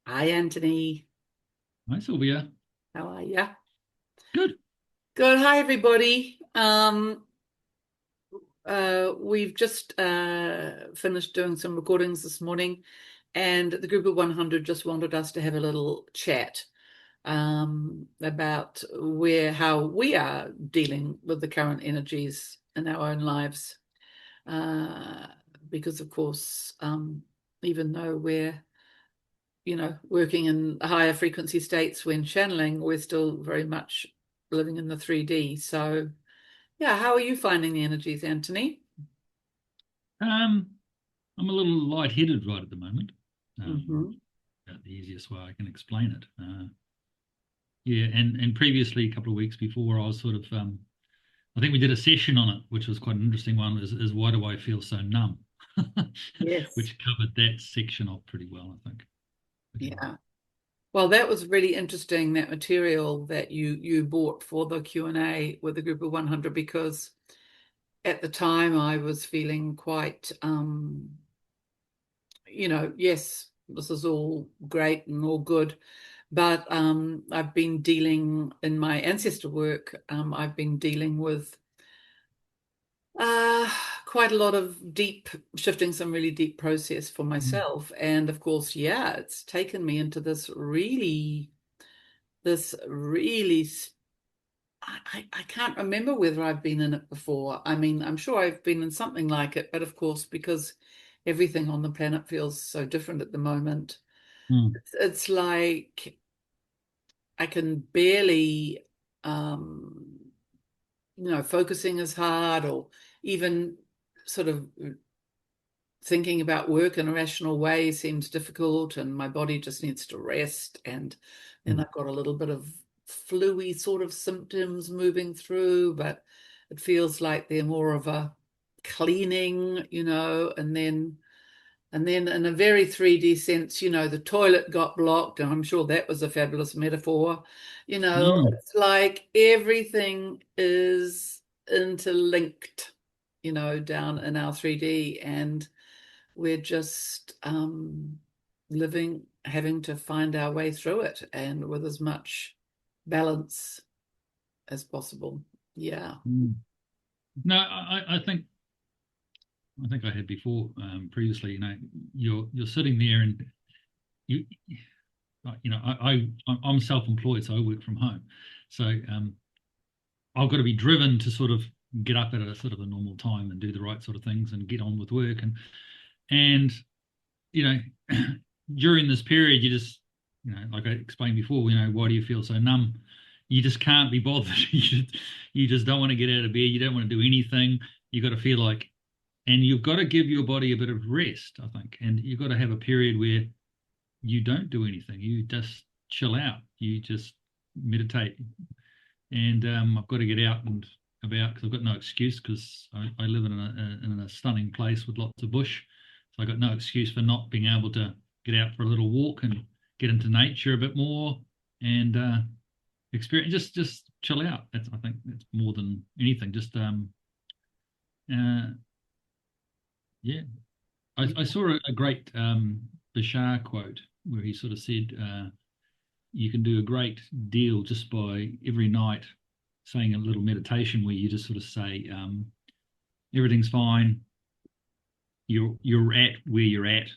Hi, Anthony. Hi, Sylvia. How are you? Good. Good. Hi, everybody. We've just finished doing some recordings this morning, and the group of 100 just wanted us to have a little chat about how we are dealing with the current energies in our own lives. Uh, because, of course, even though we're working in higher frequency states when channeling, we're still very much living in the 3D. So, yeah, how are you finding the energies, Anthony? Um, I'm a little lightheaded right at the moment. Um, Hmm. About the easiest way I can explain it. Yeah, and previously, a couple of weeks before, I was sort of, I think we did a session on it, which was quite an interesting one. Is why do I feel so numb? Yes. Which covered that section off pretty well, I think. But anyway. Yeah. Well, that was really interesting, that material that you bought for the Q&A with a group of 100, because at the time I was feeling quite yes, this is all great and all good. But I've been dealing in my ancestor work, I've been dealing with uh, quite a lot of deep shifting, some really deep process for Mm. myself. And of course, yeah, it's taken me into this really, I can't remember whether I've been in it before. I mean, I'm sure I've been in something like it, but of course, because everything on the planet feels so different at the moment, Mm. it's like I can barely, focusing is hard, or even sort of thinking about work in a rational way seems difficult, and my body just needs to rest. And then Mm. I've got a little bit of flu-y sort of symptoms moving through, but it feels like they're more of a cleaning, and then in a very 3D sense, the toilet got blocked, and I'm sure that was a fabulous metaphor. Mm. It's like everything is interlinked, down in our 3D, and we're just having to find our way through it, and with as much balance as possible. Yeah. Mm. No, I think I had before previously. You're sitting there and you I'm self-employed, so I work from home. So I've got to be driven to sort of get up at a sort of a normal time and do the right sort of things and get on with work. And you know, during this period, you just, like I explained before, why do you feel so numb? You just can't be bothered. You just don't want to get out of bed. You don't want to do anything. You got to feel like, and you've got to give your body a bit of rest, I think. And you've got to have a period where you don't do anything. You just chill out. You just meditate. And I've got to get out and about because I've got no excuse because I live in a stunning place with lots of bush. So I got no excuse for not being able to get out for a little walk and get into nature a bit more and experience just chill out. I think that's more than anything. Just uh, yeah. I saw a great Bashar quote where he sort of said, you can do a great deal just by every night saying a little meditation where you just sort of say, everything's fine, you're at where you're at,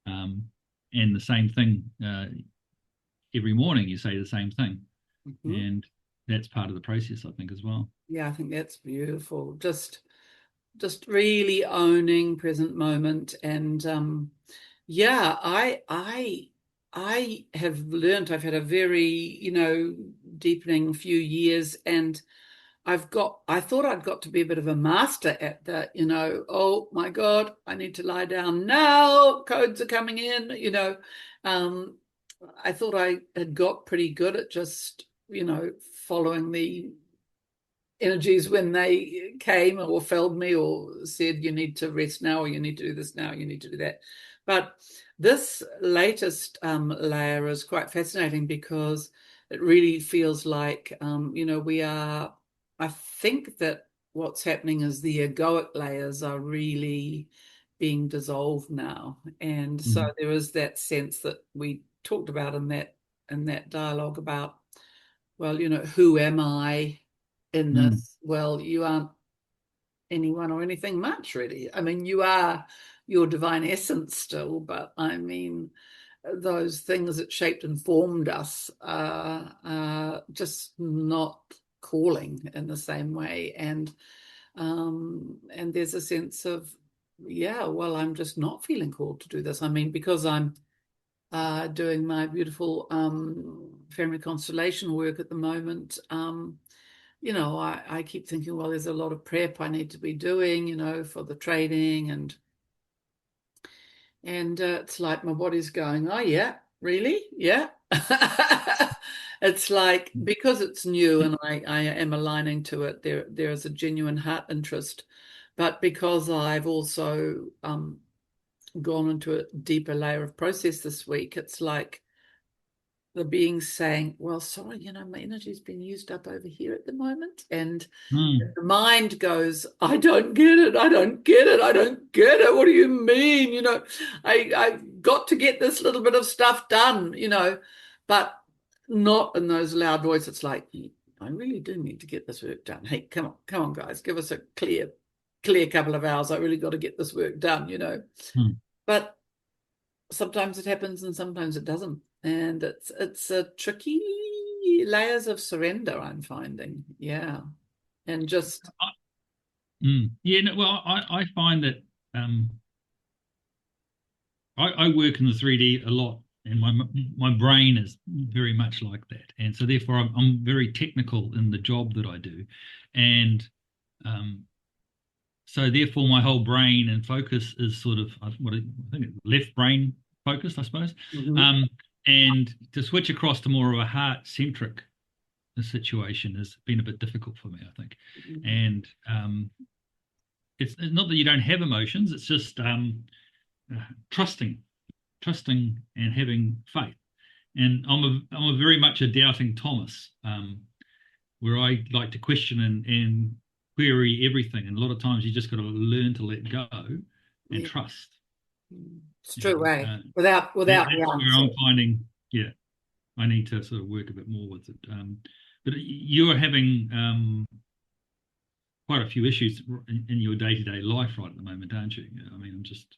um, and the same thing every morning you say the same thing, Mhm. and that's part of the process, I think, as well. Yeah, I think that's beautiful. Just really owning present moment. And yeah, I have learned, I've had a very, deepening few years, and I thought I'd got to be a bit of a master at that, oh my God, I need to lie down now, codes are coming in. um I thought I had got pretty good at just, following the energies when they came or felled me or said, you need to rest now, or you need to do this now, you need to do that. But this latest layer is quite fascinating, because it really feels like, I think that what's happening is the egoic layers are really being dissolved now. And so Mhm. there is that sense that we talked about in that dialogue about, well, who am I in Mm, this? Well, you aren't anyone or anything much, really. I mean, you are your divine essence still, but I mean, those things that shaped and formed us are just not calling in the same way. And there's a sense of, yeah, well, I'm just not feeling called to do this. I mean, because I'm doing my beautiful family constellation work at the moment. I keep thinking, well, there's a lot of prep I need to be doing, for the training, and it's like my body's going, oh yeah, really? Yeah. It's like, because it's new and I am aligning to it, there is a genuine heart interest. But because I've also gone into a deeper layer of process this week, it's like the being saying, well, sorry, my energy's been used up over here at the moment. And mm, the mind goes, I don't get it. I don't get it. I don't get it. What do you mean? I've got to get this little bit of stuff done, but not in those loud voices. It's like, I really do need to get this work done. Hey, come on, guys, give us a clear couple of hours. I really got to get this work done. mm. But sometimes it happens and sometimes it doesn't. And it's a tricky layers of surrender, I'm finding. Yeah. And just Yeah, no, well, I find that I work in the 3D a lot, and my brain is very much like that, and so therefore I'm very technical in the job that I do, and um, so therefore my whole brain and focus is sort of what I think left brain focused, I suppose, mhm. um, and to switch across to more of a heart centric situation has been a bit difficult for me, I think, and it's not that you don't have emotions; it's just uh, trusting, trusting, and having faith. And I'm a very much a doubting Thomas, where I like to question and query everything. And a lot of times you just got to learn to let go and Yeah. trust. It's true And way without the that's where answer. I'm finding, yeah, I need to sort of work a bit more with it. But you're having quite a few issues in your day-to-day life right at the moment, aren't you? I mean, I'm just.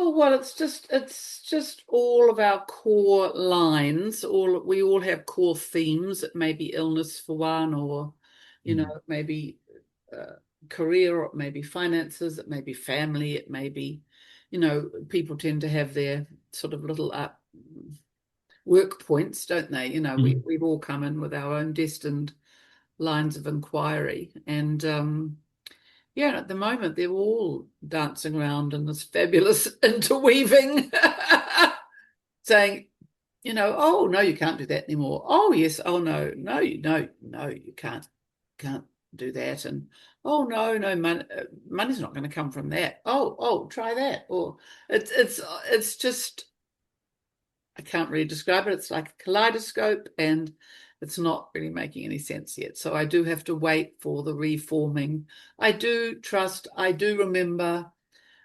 Oh, well, it's just all of our core lines. We all have core themes. It may be illness for one, or Mm, it may be uh, career, or it may be finances, it may be family, it may be, people tend to have their sort of little work points, don't they? mhm, We've all come in with our own destined lines of inquiry, and yeah, at the moment they're all dancing around in this fabulous interweaving, saying, oh no, you can't do that anymore. Oh yes, oh no, no, no, you can't do that. And oh no, no, money's not going to come from that. Oh, try that. Or it's just, I can't really describe it. It's like a kaleidoscope, and it's not really making any sense yet. So I do have to wait for the reforming. I do trust, I do remember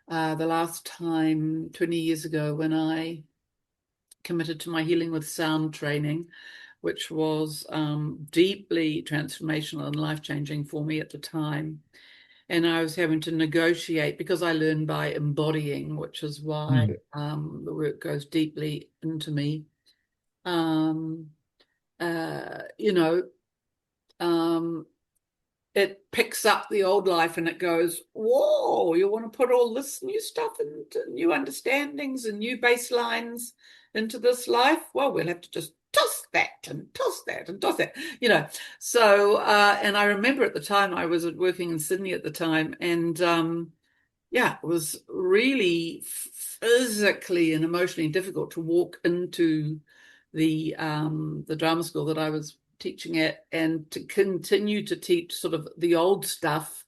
the last time 20 years ago when I committed to my healing with sound training, which was deeply transformational and life changing for me at the time. And I was having to negotiate because I learn by embodying, which is why mm, the work goes deeply into me. Um, you know, um, it picks up the old life and it goes, whoa, you want to put all this new stuff into new understandings and new baselines into this life? Well, we'll have to just toss that and toss that and toss that, So, and I remember at the time I was working in Sydney at the time, and yeah, it was really physically and emotionally difficult to walk into the drama school that I was teaching at, and to continue to teach sort of the old stuff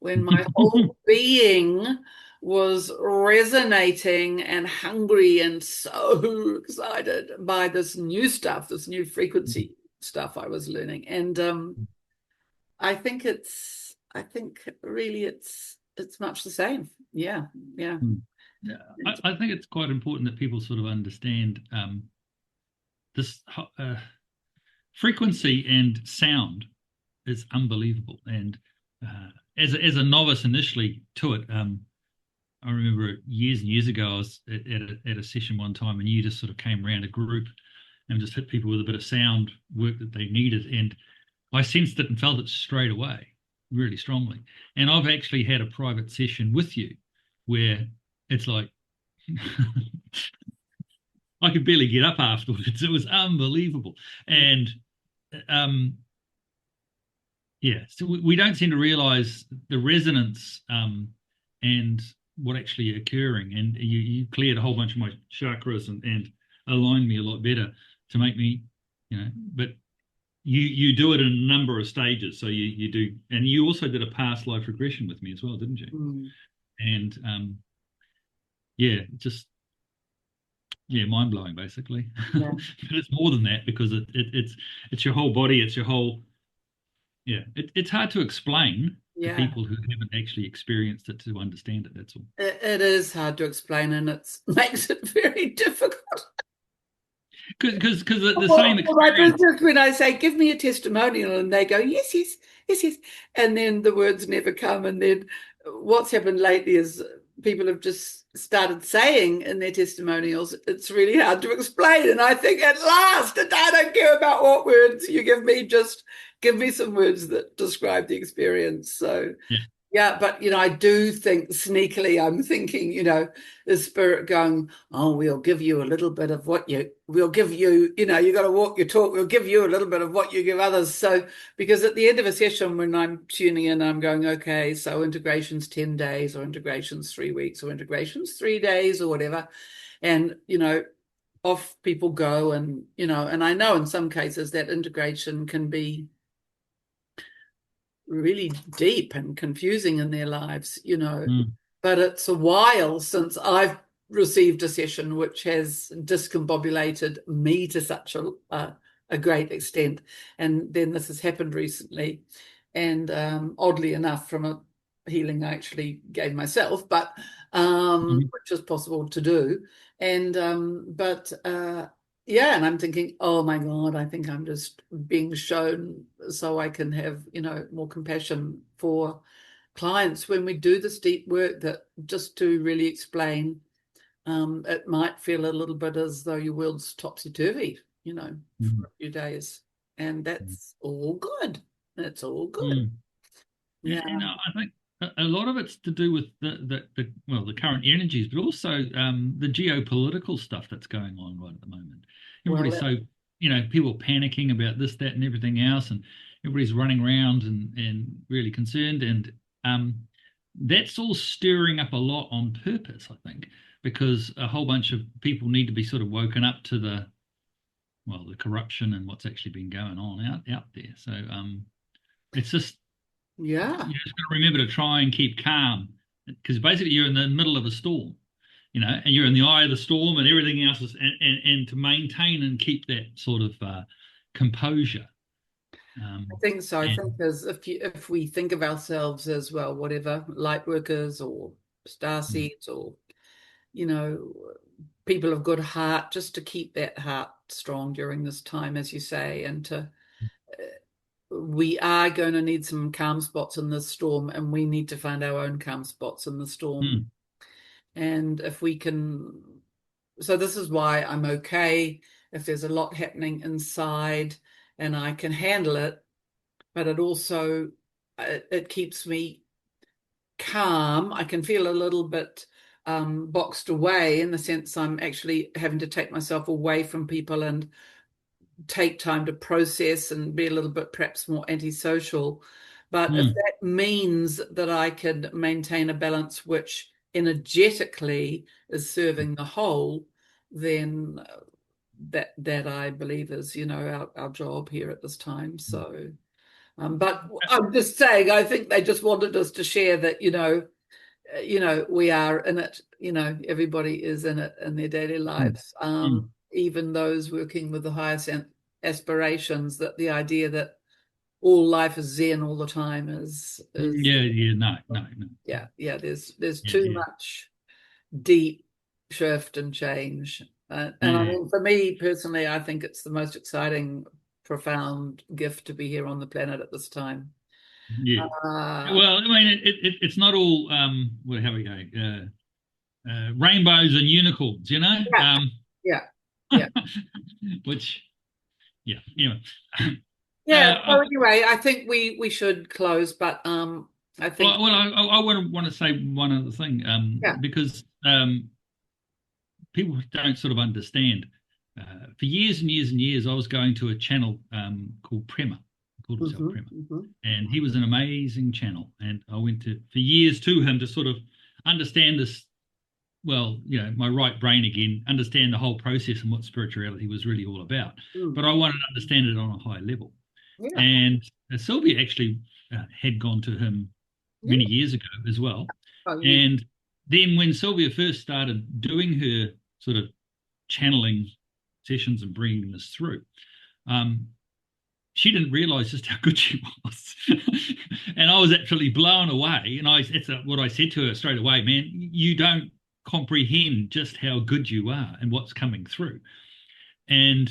when my whole being was resonating and hungry and so excited by this new stuff, this new frequency stuff I was learning. And I think really it's much the same. Yeah, yeah. mm. Yeah, I think it's quite important that people sort of understand. this frequency and sound is unbelievable. And as a novice initially to it, I remember years and years ago, I was at a session one time, and you just sort of came around a group and just hit people with a bit of sound work that they needed, and I sensed it and felt it straight away, really strongly. And I've actually had a private session with you where it's like I could barely get up afterwards. It was unbelievable. And um, yeah, so we don't seem to realize the resonance and what actually occurring. And you cleared a whole bunch of my chakras and aligned me a lot better to make me, but you do it in a number of stages. So you do, and you also did a past life regression with me as well, didn't you? Mm. And yeah, just mind blowing basically. Yeah. But it's more than that because it's your whole body, it's your whole it's hard to explain to Yeah. people who haven't actually experienced it to understand it. That's all. It is hard to explain, and it makes it very difficult. Because the Well, same for my experience. business, when I say, give me a testimonial, and they go, yes, yes, yes, yes. And then the words never come. And then what's happened lately is people have just started saying in their testimonials, it's really hard to explain. And I think at last, and I don't care about what words you give me, just give me some words that describe the experience. So Yeah. yeah, but I do think sneakily, I'm thinking, the spirit going, oh, we'll give you a little bit of we'll give you, you got to walk your talk, we'll give you a little bit of what you give others. So, because at the end of a session, when I'm tuning in, I'm going, okay, so integration's 10 days, or integration's 3 weeks, or integration's 3 days, or whatever. And, off people go. And, and I know in some cases that integration can be really deep and confusing in their lives, Mm, but it's a while since I've received a session which has discombobulated me to such a great extent. And then this has happened recently, and oddly enough, from a healing I actually gave myself, but mm, which is possible to do. And but yeah, and I'm thinking, oh my God, I think I'm just being shown so I can have, more compassion for clients when we do this deep work, that just to really explain, it might feel a little bit as though your world's topsy-turvy, for mm, a few days. And that's all good. That's all good. mm. Yeah. And I think a lot of it's to do with the current energies, but also the geopolitical stuff that's going on right at the moment. Well, Everybody's so people panicking about this, that, and everything else, and everybody's running around and really concerned, and that's all stirring up a lot on purpose, I think, because a whole bunch of people need to be sort of woken up to the corruption and what's actually been going on out there. So it's just yeah. you just got to remember to try and keep calm because basically you're in the middle of a storm, and you're in the eye of the storm and everything else is, and to maintain and keep that sort of composure. I think so. I think And as if we think of ourselves as, well, whatever, light workers or star mm, seeds, or you know, people of good heart, just to keep that heart strong during this time, as you say, and we are going to need some calm spots in this storm, and we need to find our own calm spots in the storm. mm, And if we can, so this is why I'm okay if there's a lot happening inside and I can handle it, but it also it keeps me calm. I can feel a little bit boxed away, in the sense I'm actually having to take myself away from people and take time to process and be a little bit perhaps more antisocial. But if mm, that means that I can maintain a balance which energetically is serving the whole, then that I believe is, our job here at this time. mm. So but I'm just saying, I think they just wanted us to share that, we are in it, everybody is in it in their daily Mm, lives, mm. even those working with the highest aspirations, that the idea that all life is zen all the time is Yeah, yeah, no, no, no. yeah, there's Yeah, too yeah. much deep shift and change. And I Yeah, mean, for me personally, I think it's the most exciting, profound gift to be here on the planet at this time. yeah. Uh, Well, I mean, it's not all well, how we go, rainbows and unicorns, you know, yeah, yeah, yeah. which, yeah. Anyway, Yeah. So I, anyway, I think we should close, but I think I want to say one other thing, yeah. because people don't sort of understand. For years and years and years, I was going to a channel called Prema. He called himself Hmm. Prema, Hmm. and he was an amazing channel. And I went to for years to him to sort of understand this. Well, you know, my right brain again, understand the whole process and what spirituality was really all about. Mm. But I wanted to understand it on a high level. Yeah. And Sylvia actually had gone to him Yeah. many years ago as well. Oh, yeah. And then when Sylvia first started doing her sort of channeling sessions and bringing this through, um, she didn't realize just how good she was. And I was actually blown away. And what I said to her straight away, man, you don't comprehend just how good you are and what's coming through. And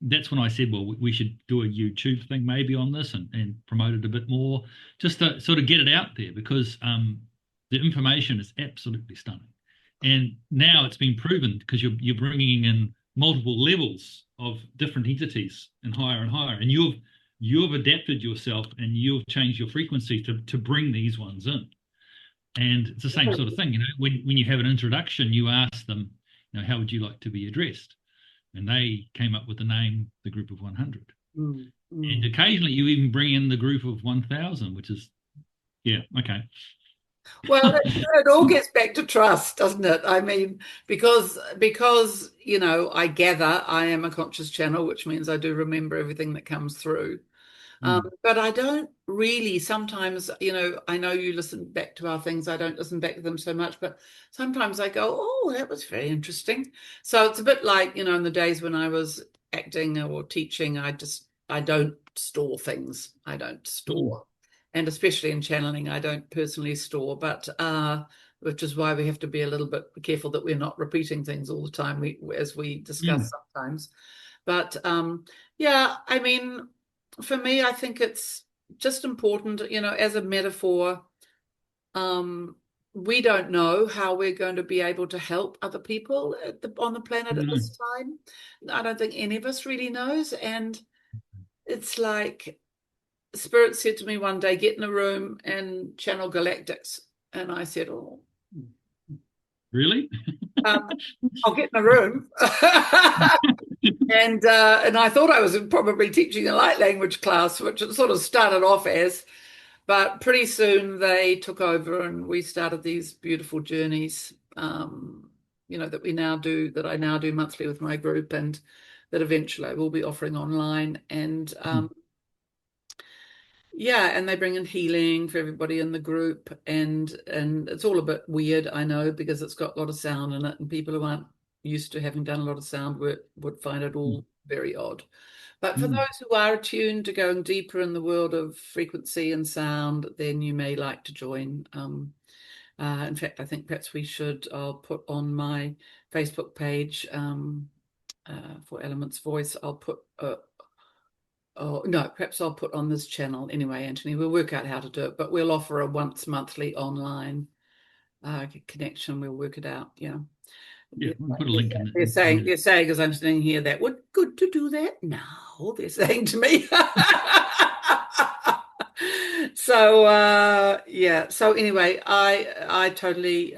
that's when I said, well, we should do a YouTube thing maybe on this and promote it a bit more, just to sort of get it out there because the information is absolutely stunning. And now it's been proven because you're bringing in multiple levels of different entities and higher, and you've adapted yourself and you've changed your frequency to bring these ones in. And it's the same sort of thing, you know, when you have an introduction, you ask them, you know, how would you like to be addressed? And they came up with the name the group of 100. Mm. And Mm. occasionally you even bring in the group of 1000, which is, yeah, okay. Well, it all gets back to trust, doesn't it? I mean, because I gather I am a conscious channel, which means I do remember everything that comes through. Mm, But I don't really sometimes, I know you listen back to our things. I don't listen back to them so much, but sometimes I go, oh, that was very interesting. So it's a bit like, in the days when I was acting or teaching, I don't store things. I don't mm, store. And especially in channeling, I don't personally store, but which is why we have to be a little bit careful that we're not repeating things all the time, as we discuss mm, sometimes. But yeah, I mean, for me, I think it's just important, as a metaphor. Um, we don't know how we're going to be able to help other people on the planet at no, this time. I don't think any of us really knows. And it's like Spirit said to me one day, get in a room and channel galactics. And I said, oh, really? um, I'll get in a room. And I thought I was probably teaching a light language class, which it sort of started off as, but pretty soon they took over and we started these beautiful journeys, that I now do monthly with my group and that eventually I will be offering online. And Mm, yeah, and they bring in healing for everybody in the group, and it's all a bit weird, I know, because it's got a lot of sound in it, and people who aren't used to having done a lot of sound work would find it mm, all very odd. But for mm, those who are attuned to going deeper in the world of frequency and sound, then you may like to join. In fact, I think perhaps I'll put on my Facebook page for Elements Voice, I'll put oh, no, perhaps I'll put on this channel anyway, Anthony. We'll work out how to do it, but we'll offer a once monthly online connection. We'll work it out. Yeah. yeah, They're we'll put a link they're in saying, there. they're saying, as I'm sitting here, that would good to do that now. They're saying to me. So yeah. So anyway, I totally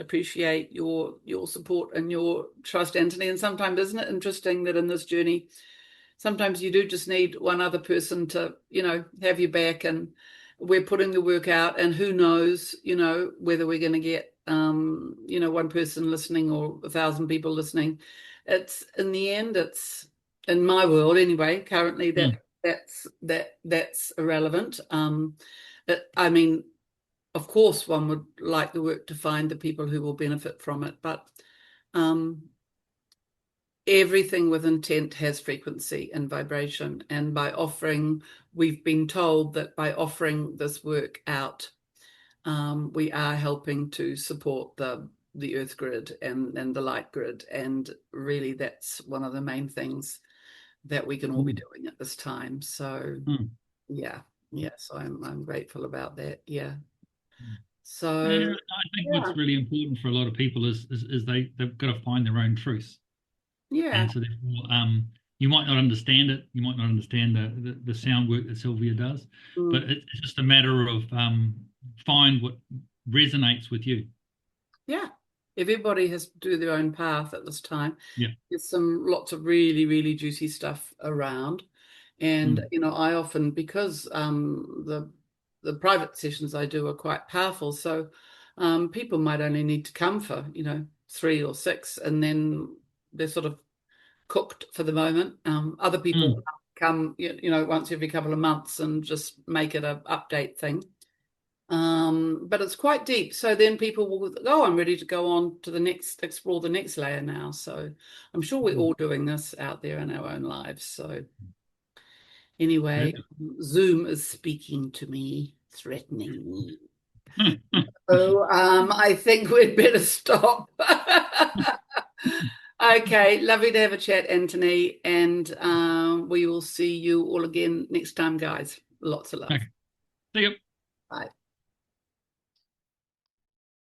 appreciate your support and your trust, Anthony. And sometimes isn't it interesting that in this journey sometimes you do just need one other person to, have your back, and we're putting the work out, and who knows, whether we're going to get, one person listening or 1,000 people listening. It's in the end, it's in my world anyway, currently Mm, that's irrelevant. I mean, of course, one would like the work to find the people who will benefit from it, but um, everything with intent has frequency and vibration. And we've been told that by offering this work out, we are helping to support the earth grid and the light grid. And really that's one of the main things that we can all be Mm. doing at this time. So Mm. yeah, yeah. So I'm grateful about that. Yeah. Mm. So And I think yeah, what's really important for a lot of people is they've got to find their own truth. yeah. And so therefore, you might not understand it, you might not understand the sound work that Sylvia does, but Mm. it's just a matter of find what resonates with you. Yeah, everybody has to do their own path at this time. Yeah. There's some lots of really, really juicy stuff around. And, Mm. I often, because the private sessions I do are quite powerful, so people might only need to come for, 3 or 6, and then they're sort of cooked for the moment. Other people Mm. come, once every couple of months and just make it a update thing. But it's quite deep. So then people will go, oh, I'm ready to go on to explore the next layer now. So I'm sure we're Mm. all doing this out there in our own lives. So anyway, Perfect. Zoom is speaking to me, threatening me. So I think we'd better stop. Okay, lovely to have a chat, Anthony, and we will see you all again next time, guys. Lots of love. Okay. See you. Bye.